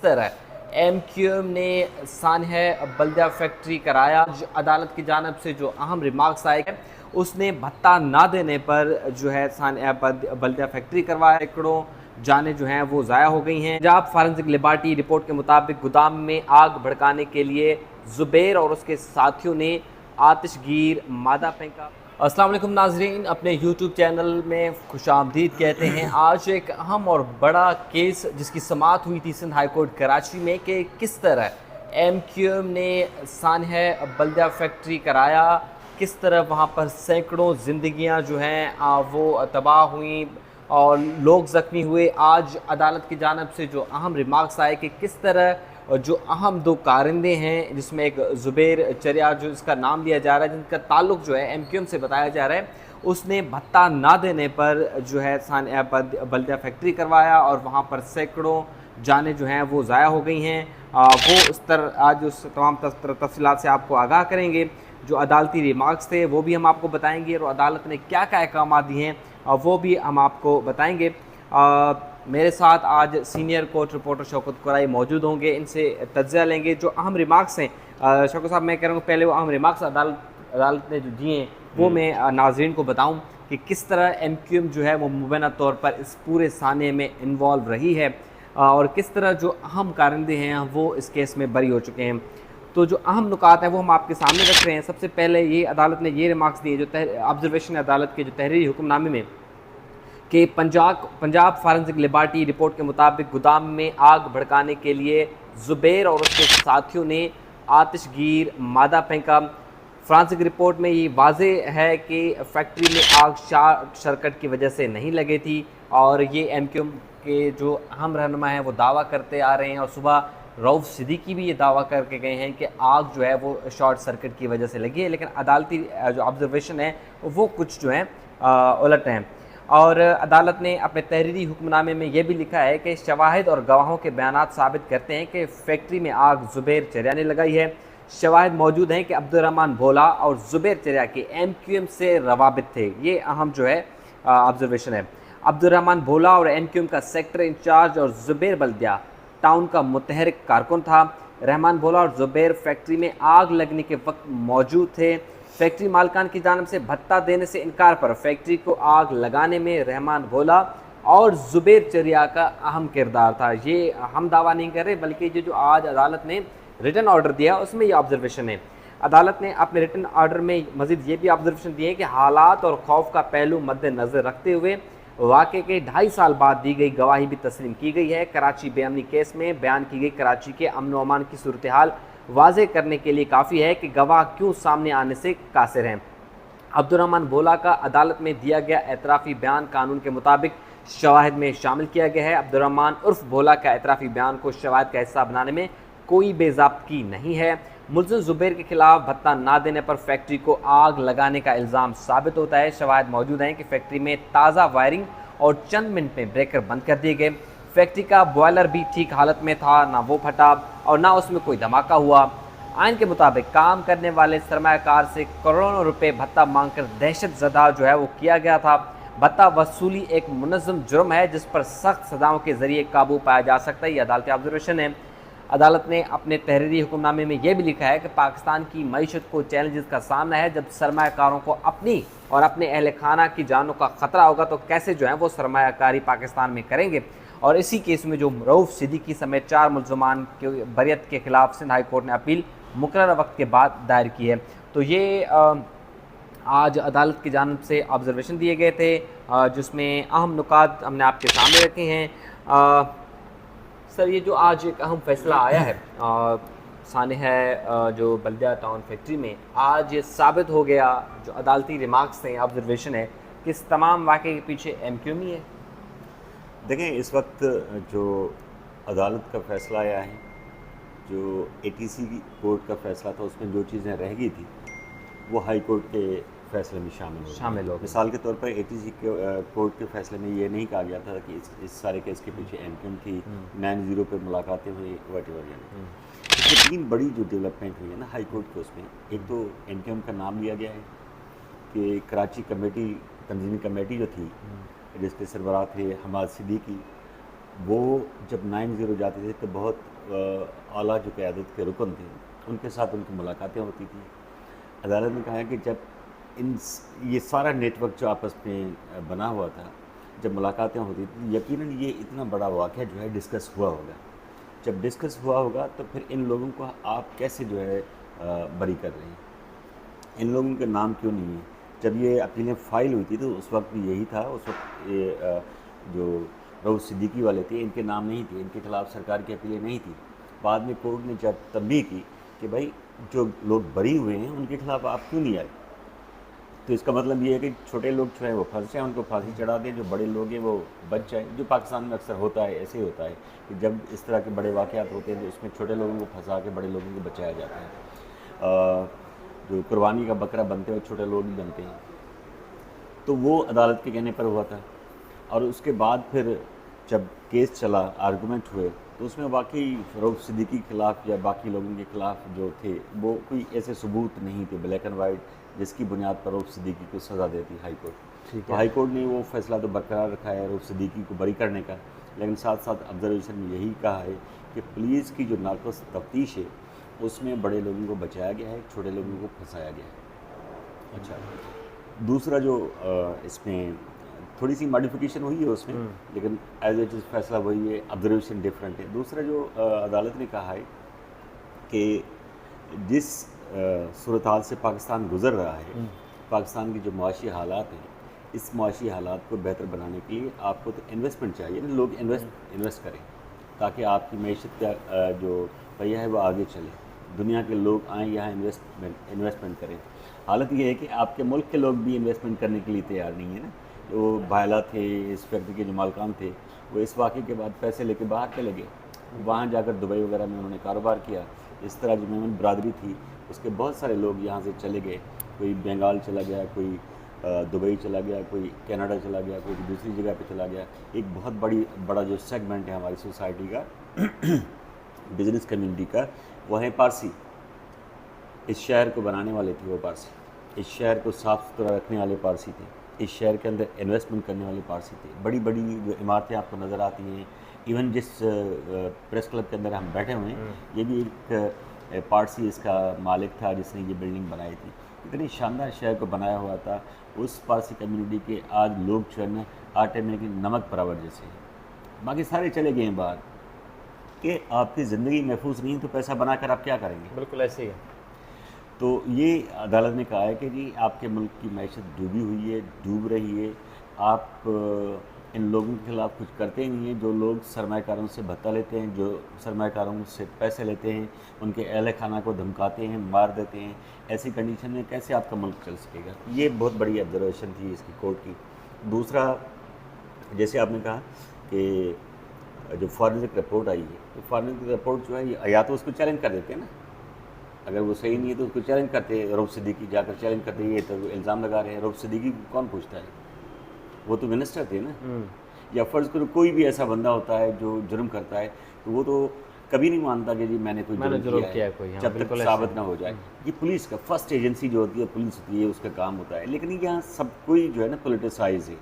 किस तरह एमक्यूएम ने सानह बल्दिया फैक्ट्री कराया। अदालत की जानिब से जो अहम रिमार्क्स आए हैं, उसने भत्ता ना देने पर जो है सानह बल्दिया फैक्ट्री करवाया। सैकड़ों जानें जो हैं वो ज़ाया हो गई हैं। पंजाब फॉरेंसिक लेबॉरेटरी रिपोर्ट के मुताबिक गोदाम में आग भड़काने के लिए जुबैर और उसके साथियों ने आतिशगीर मादा फेंका। अस्सलाम वालेकुम नाजरीन, अपने यूट्यूब चैनल में खुशामदीद कहते हैं। आज एक अहम और बड़ा केस जिसकी समाअत हुई थी सिंध हाई कोर्ट कराची में कि किस तरह एमक्यूएम ने सानह बल्दिया फैक्ट्री कराया, किस तरह वहाँ पर सैकड़ों ज़िंदगियाँ जो हैं वो तबाह हुई और लोग ज़ख्मी हुए। आज अदालत की जानिब से जो अहम रिमार्क्स आए कि किस तरह जो अहम दो कारिंदे हैं, जिसमें एक जुबैर चरिया जो इसका नाम लिया जा रहा है, जिनका ताल्लुक़ जो है एमक्यूएम से बताया जा रहा है, उसने भत्ता ना देने पर जो है सानह बल्दिया फैक्ट्री करवाया और वहाँ पर सैकड़ों जानें जो हैं वो ज़ाया हो गई हैं। वो उस तरह आज उस तमाम तफसीलात से आपको आगाह करेंगे। जो अदालती रिमार्क्स थे वो भी हम आपको बताएंगे और अदालत ने क्या क्या अहकाम दिए हैं वो भी हम आपको बताएंगे। मेरे साथ आज सीनियर कोर्ट रिपोर्टर शौकत कुराई मौजूद होंगे, इनसे तज्ज़िया लेंगे जो अहम रिमार्क्स हैं। शौकत साहब, मैं कह रहा हूँ पहले वो अहम रिमार्क्स अदालत ने जो दिए हैं वो मैं नाज़रीन को बताऊँ कि किस तरह एमक्यूएम जो है वो मुबैना तौर पर इस पूरे साने में इन्वॉल्व रही है और किस तरह जो अहम कारिंदे हैं वो इस केस में बरी हो चुके हैं। तो जो अहम नुकात हैं वो हम आपके सामने रख रहे हैं। सबसे पहले ये अदालत ने ये रिमार्क्स दिए जो ऑब्जर्वेशन अदालत के जो तहरीरी हुक्मनामे में कि पंजाब फॉरेंसिक लेबॉरेटरी रिपोर्ट के मुताबिक गोदाम में आग भड़काने के लिए जुबैर और उसके साथियों ने आतिशगीर मादा फेंका। फॉरेंसिक रिपोर्ट में ये वाजे है कि फैक्ट्री में आग शॉर्ट सर्किट की वजह से नहीं लगी थी और ये एमक्यूएम के जो अहम रहनुमा हैं वो दावा करते आ रहे हैं और सुबह रऊफ़ सिद्दीकी भी ये दावा करके गए हैं कि आग जो है वो शॉर्ट सर्किट की वजह से लगी है, लेकिन अदालती जो ऑब्जर्वेशन है वो कुछ जो है उलट हैं। और अदालत ने अपने तहरीरी हुक्मनामे में यह भी लिखा है कि शवाहिद और गवाहों के बयानात साबित करते हैं कि फैक्ट्री में आग जुबैर चरिया ने लगाई है। शवाहिद मौजूद हैं कि अब्दुर्रहमान भोला और जुबैर चरिया के एमक्यूएम से रवाबित थे। ये अहम जो है ऑब्जर्वेशन है। अब्दुर्रहमान भोला और एमक्यूएम का सेक्टर इंचार्ज और जुबैर बल्दिया टाउन का मुतहरिक कारकुन था। रहमान भोला और जुबैर फैक्ट्री में आग लगने के वक्त मौजूद थे। फैक्ट्री मालकान की जानिब से भत्ता देने से इनकार पर फैक्ट्री को आग लगाने में रहमान भोला और जुबैर चरिया का अहम किरदार था। ये हम दावा नहीं कर रहे, बल्कि ये जो आज अदालत ने रिटन ऑर्डर दिया उसमें ये ऑब्जर्वेशन है। अदालत ने अपने रिटन ऑर्डर में मज़ीद ये भी ऑब्जर्वेशन दिए कि हालात और खौफ का पहलू मद्देनज़र रखते हुए वाक़े के 2.5 साल बाद दी गई गवाही भी तस्लीम की गई है। कराची बेअमनी केस में बयान की गई कराची के अमन व अमान की सूरत हाल वाज़े करने के लिए काफ़ी है कि गवाह क्यों सामने आने से कासिर हैं। अब्दुर्रहमान भोला का अदालत में दिया गया एतराफ़ी बयान कानून के मुताबिक शवाहिद में शामिल किया गया है। अब्दुर्रहमान उर्फ भोला का एतराफ़ी बयान को शवाहिद का हिस्सा बनाने में कोई बेज़ाब्तगी नहीं है। मुल्ज़िम जुबैर के खिलाफ भत्ता ना देने पर फैक्ट्री को आग लगाने का इल्ज़ाम साबित होता है। शवाहिद मौजूद हैं कि फैक्ट्री में ताज़ा वायरिंग और चंद मिनट में ब्रेकर बंद कर दिए गए। फैक्ट्री का बॉयलर भी ठीक हालत में था, ना वो फटा और ना उसमें कोई धमाका हुआ। आइन के मुताबिक काम करने वाले सरमायाकार से करोड़ों रुपए भत्ता मांगकर दहशत ज़दा जो है वो किया गया था। भत्ता वसूली एक मुनज़्ज़म जुर्म है जिस पर सख्त सज़ाओं के ज़रिए काबू पाया जा सकता है। ये अदालती ऑब्जर्वेशन है। अदालत ने अपने तहरीरी हुक्मनामे में यह भी लिखा है कि पाकिस्तान की मईशत को चैलेंजेस का सामना है। जब सरमायाकारों को अपनी और अपने अहल खाना की जानों का ख़तरा होगा तो कैसे जो है वो सरमायाकारी पाकिस्तान में करेंगे। और इसी केस में जो रऊफ़ सिद्दीकी समेत 4 मुल्ज़मान के बरियत के खिलाफ सिंध हाई कोर्ट ने अपील मुकर्रर वक्त के बाद दायर की है। तो ये आज अदालत की जानिब से ऑब्जर्वेशन दिए गए थे जिसमें अहम नुकात हमने आपके सामने रखे हैं। सर, ये जो आज एक अहम फैसला आया है सानह जो बल्दिया टाउन फैक्ट्री में, आज ये साबित हो गया जो अदालती रिमार्क्स हैं, ऑब्जर्वेशन है कि इस तमाम वाक़े के पीछे एमक्यूएम ही है। देखें, इस वक्त जो अदालत का फ़ैसला आया है, जो एटीसी कोर्ट का फ़ैसला था, उसमें जो चीज़ें रह गई थी वो हाई कोर्ट के फ़ैसले में शामिल हो। मिसाल के तौर पर एटीसी कोर्ट के फ़ैसले में ये नहीं कहा गया था कि इस सारे केस के पीछे एमक्यूएम थी, 9-0 पर मुलाकातें हुई, वटेवर। इसमें 3 बड़ी जो डेवलपमेंट हुई है ना हाई कोर्ट के, उसमें एक तो एमक्यूएम का नाम लिया गया है कि कराची कमेटी, तंजीमी कमेटी जो थी जिसके सरबराह थे हमाद सिद्दीकी, वो जब 9-0 जाते थे तो बहुत आला जो क़यादत के रुकन थे उनके साथ उनकी मुलाकातें होती थी। अदालत ने कहा है कि जब ये सारा नेटवर्क जो आपस में बना हुआ था, जब मुलाकातें होती थी, यकीनन ये इतना बड़ा वाक़या जो है डिस्कस हुआ होगा। जब डिस्कस हुआ होगा तो फिर इन लोगों को आप कैसे जो है बरी कर रहे हैं, इन लोगों के नाम क्यों नहीं है? जब ये अपीलें फ़ाइल हुई थी तो उस वक्त भी यही था। उस वक्त ये जो रऊफ़ सिद्दीकी वाले थे, इनके नाम नहीं थे, इनके ख़िलाफ़ सरकार की अपीलें नहीं थी। बाद में कोर्ट ने जब तंबीह की कि भाई जो लोग बरी हुए हैं उनके ख़िलाफ़ आप क्यों नहीं आए, तो इसका मतलब ये है कि छोटे लोग जो हैं वो फंस जाएँ, उनको फांसी चढ़ा दें, जो बड़े लोग हैं वो बच जाएँ। जो पाकिस्तान में अक्सर होता है, ऐसे ही होता है कि जब इस तरह के बड़े वाक़यात होते हैं तो उसमें छोटे लोगों को फंसा के बड़े लोगों को बचाया जाता है। जो कुर्बानी का बकरा बनते हैं वो छोटे लोग ही बनते हैं। तो वो अदालत के कहने पर हुआ था। और उसके बाद फिर जब केस चला, आर्गूमेंट हुए, तो उसमें वाकई रऊफ़ सिद्दीकी के ख़िलाफ़ या बाकी लोगों के ख़िलाफ़ जो थे वो कोई ऐसे सबूत नहीं थे ब्लैक एंड वाइट जिसकी बुनियाद पर रऊफ़ सिद्दीकी को सज़ा देती हाई कोर्ट। तो हाई कोर्ट ने वो फैसला तो बरकरार रखा है रऊफ़ सिद्दीकी को बरी करने का, लेकिन साथ साथ ऑब्जर्वेशन में यही कहा है कि पुलिस की जो नाक़िस तफ्तीश है उसमें बड़े लोगों को बचाया गया है, छोटे लोगों को फंसाया गया है। अच्छा, दूसरा जो इसमें थोड़ी सी मॉडिफिकेशन हुई है उसमें, लेकिन एज इट इज़ फैसला वही है, ऑब्जर्वेशन डिफरेंट है। दूसरा जो अदालत ने कहा है कि जिस सूरत हाल से पाकिस्तान गुज़र रहा है, पाकिस्तान की जो मुआशी हालात हैं, इस मुआशी हालात को बेहतर बनाने के लिए आपको तो इन्वेस्टमेंट चाहिए ना, लोग इन्वेस्ट करें ताकि आपकी मैशत का जो पहिया है वो आगे चले, दुनिया के लोग आएँ यहाँ इन्वेस्टमेंट करें। हालत ये है कि आपके मुल्क के लोग भी इन्वेस्टमेंट करने के लिए तैयार नहीं है ना। जो भायला थे, इस फैक्ट्री के जो मालकान थे, वो इस वाक़े के बाद पैसे लेके बाहर चले गए, वहाँ जाकर दुबई वगैरह में उन्होंने कारोबार किया। इस तरह जो मेमन बरादरी थी उसके बहुत सारे लोग यहाँ से चले गए, कोई बंगाल चला गया, कोई दुबई चला गया, कोई कनाडा चला गया, कोई दूसरी जगह पे चला गया। एक बहुत बड़ा जो सेगमेंट है हमारी सोसाइटी का बिज़नेस कम्युनिटी का, वो है पारसी। इस शहर को बनाने वाले थे वो पारसी, इस शहर को साफ़ सुथरा रखने वाले पारसी थे, इस शहर के अंदर इन्वेस्टमेंट करने वाले पारसी थे। बड़ी बड़ी जो इमारतें आपको नज़र आती हैं, इवन जिस प्रेस क्लब के अंदर हम बैठे हुए हैं, ये भी एक पारसी इसका मालिक था जिसने ये बिल्डिंग बनाई थी। इतनी शानदार शहर को बनाया हुआ था। उस पारसी कम्युनिटी के आज लोग जो है ना आटे में कि नमक बराबर जैसे हैं, बाकी सारे चले गए हैं बाहर। कि आपकी ज़िंदगी महफूज नहीं है तो पैसा बनाकर आप क्या करेंगे? बिल्कुल ऐसे ही है। तो ये अदालत ने कहा है कि जी आपके मुल्क की मैशत डूबी हुई है, डूब रही है, आप इन लोगों के ख़िलाफ़ कुछ करते नहीं हैं, जो लोग सरमायाकारों से भत्ता लेते हैं, जो सरमायाकारों से पैसे लेते हैं, उनके अहल खाना को धमकाते हैं, मार देते हैं। ऐसी कंडीशन में कैसे आपका मुल्क चल सकेगा? ये बहुत बड़ी ऑब्जर्वेशन थी इसकी कोर्ट की। दूसरा, जैसे आपने कहा कि जो फॉरेंसिक रिपोर्ट आई है, तो फॉरेंसिक रिपोर्ट जो है या तो उसको चैलेंज कर देते हैं ना, अगर वो सही नहीं है तो उसको चैलेंज करते हैं। रऊफ़ सिद्दीकी जाकर चैलेंज करते हैं, ये तो इल्ज़ाम लगा रहे हैं। रऊफ़ सिद्दीकी को कौन पूछता है? वो तो मिनिस्टर थे ना। या फ़र्ज़ करो कोई भी ऐसा बंदा होता है जो जुर्म करता है, तो वो तो कभी नहीं मानता कि जी मैंने जुर्म किया है कोई, हाँ, जब तक साबित ना हो जाए। ये पुलिस का फर्स्ट एजेंसी जो होती है पुलिस होती है, उसका काम होता है। लेकिन यहाँ सब कोई जो है ना पोलिटिसाइज़ है।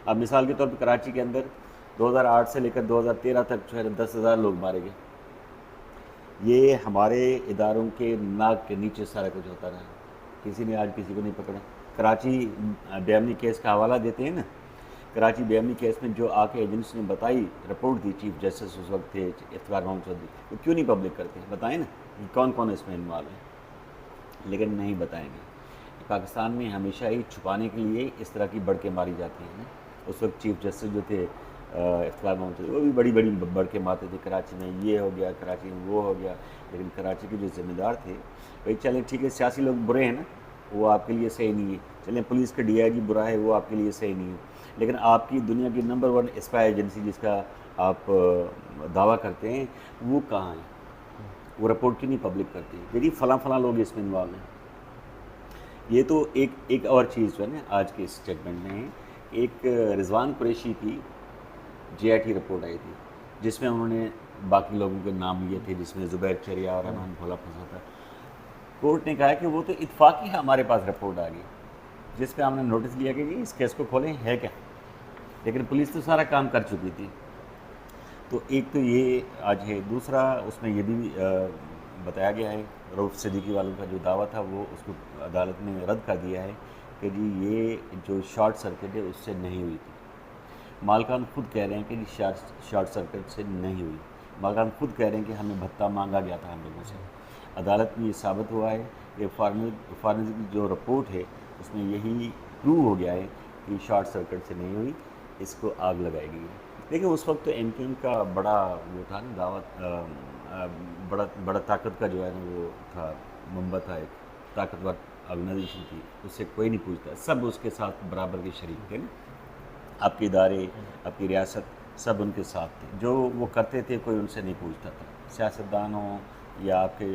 अब मिसाल के तौर पर कराची के अंदर 2008 से लेकर 2013 तक जो है 10,000 लोग मारे गए। ये हमारे इदारों के नाक के नीचे सारा कुछ होता रहा, किसी ने आज किसी को नहीं पकड़ा। कराची बेअमनी केस का हवाला देते हैं ना, कराची बेअमनी केस में जो आके एजेंट्स ने बताई, रिपोर्ट दी, चीफ जस्टिस उस वक्त थे इफ्तिखार मोहम्मद चौधरी, वो क्यों नहीं पब्लिक करते? बताएं ना कि कौन कौन इसमें इन्वॉल्व है, लेकिन नहीं बताएंगे। पाकिस्तान में हमेशा ही छुपाने के लिए इस तरह की बड़के मारी जाती हैं ना। उस वक्त चीफ जस्टिस जो थे इफ्तिखार मोहम्मद चौधरी, वो भी बड़ी बड़ी बड़के मारते थे, कराची में ये हो गया, कराची में वो हो गया। लेकिन कराची के जो ज़िम्मेदार थे, भाई चलें ठीक है, सियासी लोग बुरे हैं ना, वो आपके लिए सही नहीं है। चलें पुलिस का DIG बुरा है, वो आपके लिए सही नहीं है। लेकिन आपकी दुनिया की नंबर 1 स्पाई एजेंसी जिसका आप दावा करते हैं, वो कहाँ है? वो रिपोर्ट क्यों नहीं पब्लिक करती? देखिए फलां लोग इसमें इन्वॉल्व हैं। ये तो एक और चीज़ जो है ना आज के स्टेटमेंट में, एक रिजवान कुरैशी की JIT रिपोर्ट आई थी जिसमें उन्होंने बाकी लोगों के नाम लिए थे, जिसमें ज़ुबैर चरिया और रहमान भोला फंसा था। कोर्ट ने कहा कि वो तो इत्तफाक़ी हमारे पास रिपोर्ट आ गई जिस पे हमने नोटिस लिया कि जी इस केस को खोलें है क्या, लेकिन पुलिस तो सारा काम कर चुकी थी। तो एक तो ये आज है, दूसरा उसमें ये भी बताया गया है, रऊफ़ सिद्दीकी वालों का जो दावा था वो उसको अदालत ने रद्द कर दिया है कि जी ये जो शॉर्ट सर्किट है उससे नहीं हुई थी। मालकान खुद कह रहे हैं कि जी शॉर्ट सर्किट से नहीं हुई। मालकान खुद कह रहे हैं कि हमें भत्ता मांगा गया था हम लोगों से। अदालत में ये साबित हुआ है कि फॉरेंसिक की जो रिपोर्ट है उसमें यही प्रूव हो गया है कि शॉर्ट सर्किट से नहीं हुई, इसको आग लगाई गई है। देखिए उस वक्त तो एमक्यूएम का बड़ा वो था ना दावा, बड़ा ताकत का जो है ना वो था, मुंबा था, एक ताकतवर ऑर्गेनाइजेशन थी, उससे कोई नहीं पूछता, सब उसके साथ बराबर के शरीक थे ना। आपके इदारे, आपकी रियासत सब उनके साथ थे, जो वो करते थे कोई उनसे नहीं पूछता था। सियासतदान हो या आपके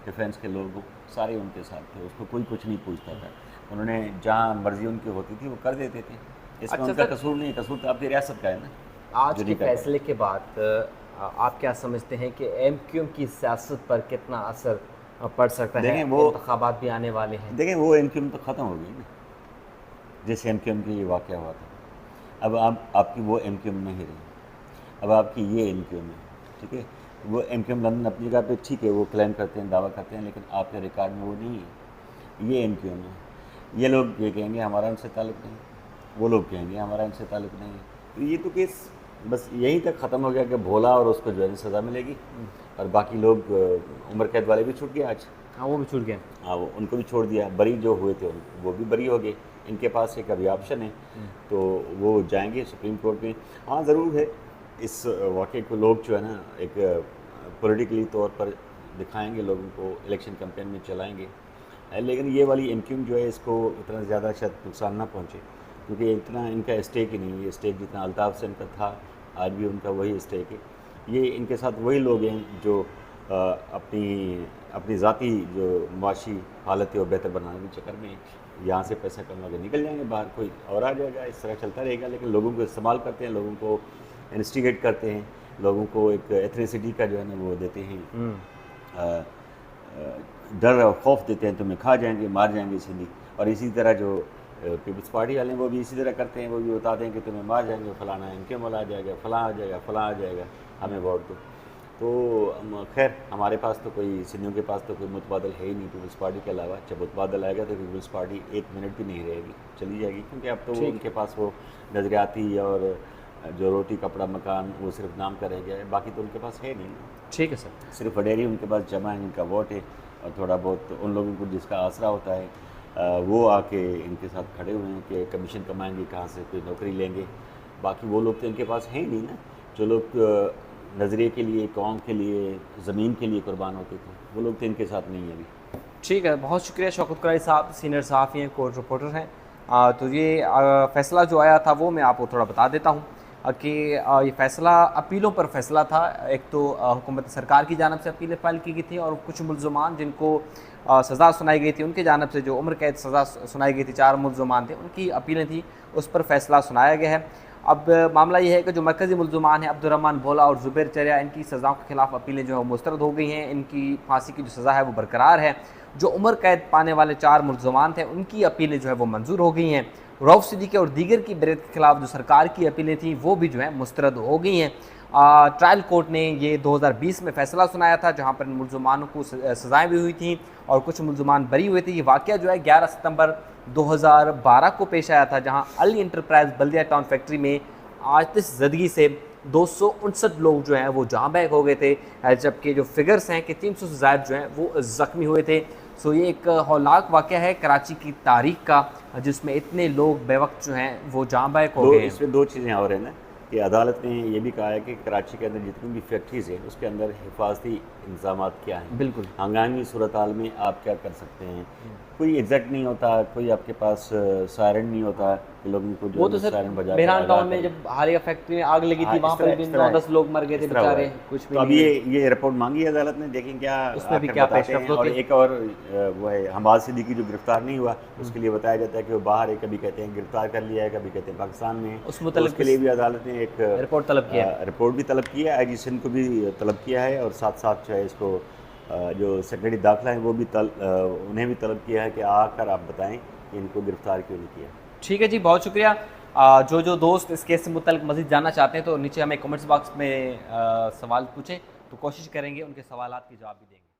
डिफेंस के लोग हो, सारे उनके साथ थे, उसको कोई कुछ नहीं पूछता था। उन्होंने जहाँ मर्जी उनकी होती थी वो कर देते थे। इसमें अच्छा उनका सर, कसूर नहीं है, कसूर तो आपकी रियासत का है ना। आज जो के नहीं कर फैसले के बाद आप क्या समझते हैं कि एमक्यूएम की सियासत पर कितना असर पड़ सकता है? देखें वो इंतखाबात भी आने वाले हैं। देखें वो एमक्यूएम तो ख़त्म हो गई ना, जैसे एमक्यूएम की ये वाक़या हुआ था। अब आपकी वो एमक्यूएम नहीं रही, अब आपकी ये एमक्यूएम है, ठीक है। वो एमक्यूएम लंदन अपनी जगह पे ठीक है, वो क्लेम करते हैं, दावा करते हैं, लेकिन आपके रिकॉर्ड में वो नहीं है। ये एमक्यूएम है। ये लोग ये कहेंगे हमारा इनसे ताल्लुक़ नहीं, वो लोग कहेंगे हमारा इनसे ताल्लुक़ नहीं है। तो ये तो केस बस यहीं तक ख़त्म हो गया कि भोला और उसको जो है सज़ा मिलेगी, और बाकी लोग उम्र कैद वाले भी छूट गए आज। हाँ, वो भी छूट गए। हाँ, वो उनको भी छोड़ दिया, बरी जो हुए थे वो भी बरी हो गए। इनके पास एक अभी ऑप्शन है, तो वो जाएंगे सुप्रीम कोर्ट में। हाँ ज़रूर है, इस वाक़े को लोग जो है ना एक पॉलिटिकली तौर पर दिखाएंगे, लोगों को इलेक्शन कैंपेन में चलाएंगे, लेकिन ये वाली एमक्यूएम जो है इसको इतना ज़्यादा शायद नुकसान ना पहुँचे, क्योंकि इतना इनका स्टेक ही नहीं है। स्टेक जितना अल्ताफ़ से इनका था, आज भी उनका वही स्टेक है। ये इनके साथ वही लोग हैं जो अपनी ज़ाती जो माशी हालत है वो बेहतर बनाने के चक्कर में यहाँ से पैसा कमा के निकल जाएंगे बाहर, कोई और आ जाएगा, इस तरह चलता रहेगा। लेकिन लोगों को इस्तेमाल करते हैं, लोगों को इंस्टिगेट करते हैं, लोगों को एक एथनिसिटी का जो है ना वो देते हैं, डर और खौफ देते हैं, तुम्हें खा जाएंगे, मार जाएंगे सीधी। और इसी तरह जो पीपल्स पार्टी वाले हैं वो भी इसी तरह करते हैं, वो भी बताते हैं कि तुम्हें मार जाएंगे, फलाना इनके मोल आ जाएगा, फलां आ जाएगा, फलां आ जाएगा, हमें वोट दो। तो खैर हमारे पास तो कोई सिंधियों के पास तो कोई मुतबादल है ही नहीं पीपल्स पार्टी के अलावा। जब मुतबादल आएगा तो पीपल्स पार्टी 1 मिनट भी नहीं रहेगी, चली जाएगी, क्योंकि अब तो वो उनके पास वो नजरियाती और जो रोटी कपड़ा मकान वो सिर्फ नाम का रह गया है, बाकी तो उनके पास है नहीं। ठीक है सर। सिर्फ वडेरी उनके पास जमा है, इनका वोट है, और थोड़ा बहुत उन लोगों को जिसका आसरा होता है वो आके इनके साथ खड़े हुए हैं कि कमीशन कमाएंगे कहाँ से, कोई नौकरी लेंगे। बाकी वो लोग तो इनके पास हैं ही नहीं ना, जो लोग नज़रिए के लिए, कौम के लिए, ज़मीन के लिए कुर्बान होते थे, वो लोग तो इनके साथ नहीं है अभी। ठीक है, बहुत शुक्रिया शौकत कुरैशी साहब, सीनियर सहाफ़ी हैं, कोर्ट रिपोर्टर हैं। तो ये फ़ैसला जो आया था वो मैं आपको थोड़ा बता देता हूँ कि ये फ़ैसला अपीलों पर फ़ैसला था। एक तो हुकूमत सरकार की जानिब से अपीलें फ़ाइल की गई थी, और कुछ मुल्ज़मान जिनको सज़ा सुनाई गई थी उनकी जानिब से जो उम्र कैद सज़ा सुनाई गई थी, 4 मुल्ज़मान थे, उनकी अपीलें थी, उस पर फ़ैसला सुनाया गया है। अब मामला ये है कि जो मरकज़ी मुल्ज़मान हैं अब्दुर्रहमान भोला और ज़ुबैर चरिया, इनकी सज़ाओं के ख़िलाफ़ अपीलें जो है मुस्तरद हो गई हैं, इनकी फांसी की जो सज़ा है वो बरकरार है। जो उम्र कैद पाने वाले 4 मुल्ज़मान थे उनकी अपीलें जो है वो मंजूर हो गई हैं। रऊफ़ सिद्दीकी और दीगर की बरीयत के ख़िलाफ़ जो सरकार की अपीलें थी वो भी जो है मुस्तरद हो गई हैं। ट्रायल कोर्ट ने ये 2020 में फ़ैसला सुनाया था, जहाँ पर मुल्ज़मानों को सज़ाएँ भी हुई थी और कुछ मुल्ज़मान बरी हुए थे। ये वाक़या जो है 11 सितंबर 2012 को पेश आया था, जहाँ अली इंटरप्राइज़ बल्दिया टाउन फैक्ट्री में आतिश ज़दगी से 259 लोग जो हैं वो जहाँ बैक हो गए थे, जबकि जो फिगर्स हैं कि 300 से ज़ायद जो हैं वो ज़ख्मी हुए थे। सो ये एक हौलनाक वाक़या है कराची की तारीख़ का, जिसमें इतने लोग बेवक्त जो हैं वो जहाँ बैक हो गए हैं। इसमें 2 चीज़ें और हैं ना, कि अदालत ने ये भी कहा है कि कराची के अंदर जितनी भी फैक्ट्रीज़ हैं उसके अंदर हिफाजती इंतजाम क्या हैं। बिल्कुल, हंगामी सूरत हाल में आप क्या कर सकते हैं, कोई एग्जैक्ट नहीं होता, कोई आपके पास सायरन नहीं होता कि लोगों को वो जो तो सर सायरन बजा मेहरान टाउन में जब हालिया फैक्ट्री में आग लगी थी वहाँ पर भी 9-10 लोग मर गए थे बेचारे, कुछ भी तो अब नहीं। ये रिपोर्ट मांगी है अदालत ने, देखें क्या उसमें भी आखिर क्या बताते पेशरफ्त हैं। और होती है। एक और वो है हमाद सिद्दीकी जो गिरफ्तार नहीं हुआ, उसके लिए बताया जाता है कि वो बाहर है, कभी कहते हैं गिरफ्तार कर लिया है, कभी कहते हैं पाकिस्तान में है। उस मुतल्लिक़ उसके लिए भी अदालत ने एक रिपोर्ट तलब किया है। रिपोर्ट भी तलब की है, IG सिंध को भी तलब किया है, और साथ साथ जो है इसको जो सेक्रेटरी दाखिला है वो भी उन्हें भी तलब किया है कि आकर आप बताएं कि इनको गिरफ्तार क्यों नहीं किया। ठीक है जी, बहुत शुक्रिया। जो दोस्त इस केस से मुतल्लिक मज़ीद जानना चाहते हैं तो नीचे हमें कमेंट्स बॉक्स में सवाल पूछें, तो कोशिश करेंगे उनके सवालात के जवाब भी देंगे।